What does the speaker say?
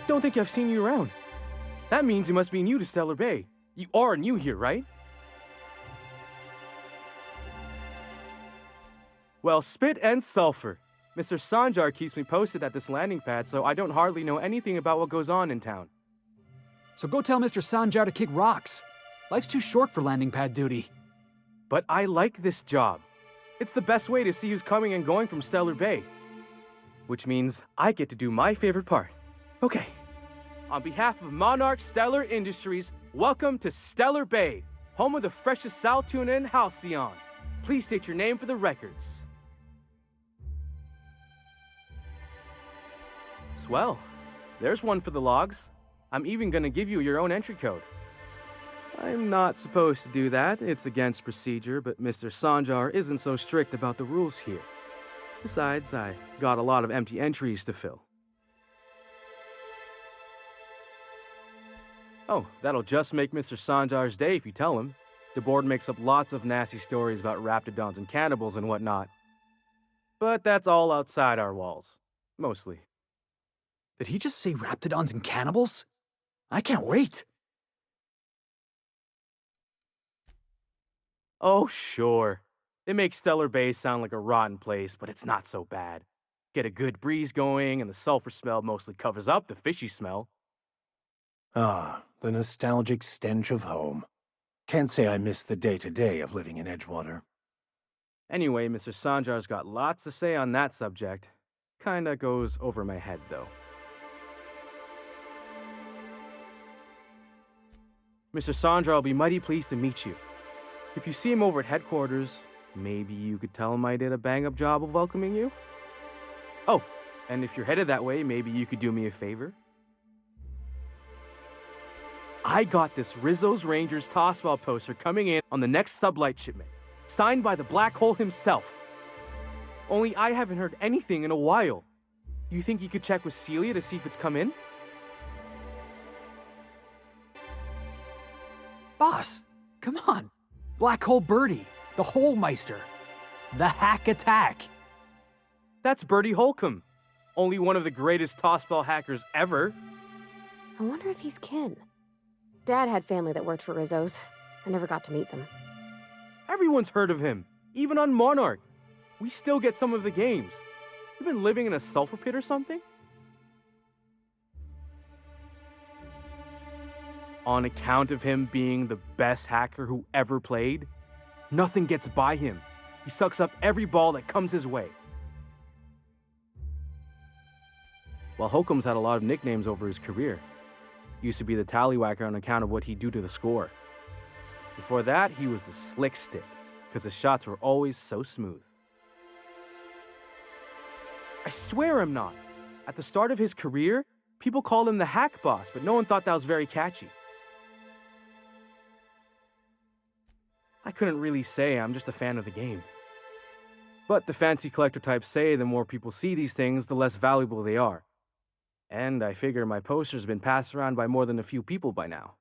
Don't think I've seen you around. That means you must be new to Stellar Bay. You are new here, right? Well, spit and sulfur. Mr. Sanjar keeps me posted at this landing pad, so I don't hardly know anything about what goes on in town. So go tell Mr. Sanjar to kick rocks. Life's too short for landing pad duty. But I like this job. It's the best way to see who's coming and going from Stellar Bay. Which means I get to do my favorite part. Okay. On behalf of Monarch Stellar Industries, welcome to Stellar Bay, home of the freshest sal tuna in Halcyon. Please state your name for the records. Swell. There's one for the logs. I'm even gonna give you your own entry code. I'm not supposed to do that. It's against procedure, but Mr. Sanjar isn't so strict about the rules here. Besides, I got a lot of empty entries to fill. Oh, that'll just make Mr. Sanjar's day if you tell him. The board makes up lots of nasty stories about raptidons and cannibals and whatnot. But that's all outside our walls. Mostly. Did he just say raptidons and cannibals? I can't wait. Oh, sure. They make Stellar Bay sound like a rotten place, but it's not so bad. Get a good breeze going, and the sulfur smell mostly covers up the fishy smell. Ah, the nostalgic stench of home. Can't say I miss the day-to-day of living in Edgewater. Anyway, Mr. Sanjar's got lots to say on that subject. Kinda goes over my head, though. Mr. Sanjar will be mighty pleased to meet you. If you see him over at headquarters, maybe you could tell him I did a bang-up job of welcoming you? Oh, and if you're headed that way, maybe you could do me a favor? I got this Rizzo's Rangers tossball poster coming in on the next sublight shipment, signed by the Black Hole himself. Only I haven't heard anything in a while. You think you could check with Celia to see if it's come in? Boss, come on. Black Hole Birdie, the Hole Meister, the Hack Attack. That's Bertie Holcomb, only one of the greatest tossball hackers ever. I wonder if he's kin. Dad had family that worked for Rizzo's. I never got to meet them. Everyone's heard of him, even on Monarch. We still get some of the games. You've been living in a sulfur pit or something? On account of him being the best hacker who ever played, nothing gets by him. He sucks up every ball that comes his way. While Holcomb's had a lot of nicknames over his career. Used to be the tallywhacker on account of what he'd do to the score. Before that, he was the slick stick, because his shots were always so smooth. I swear I'm not. At the start of his career, people called him the hack boss, but no one thought that was very catchy. I couldn't really say, I'm just a fan of the game. But the fancy collector types say the more people see these things, the less valuable they are. And I figure my poster's been passed around by more than a few people by now.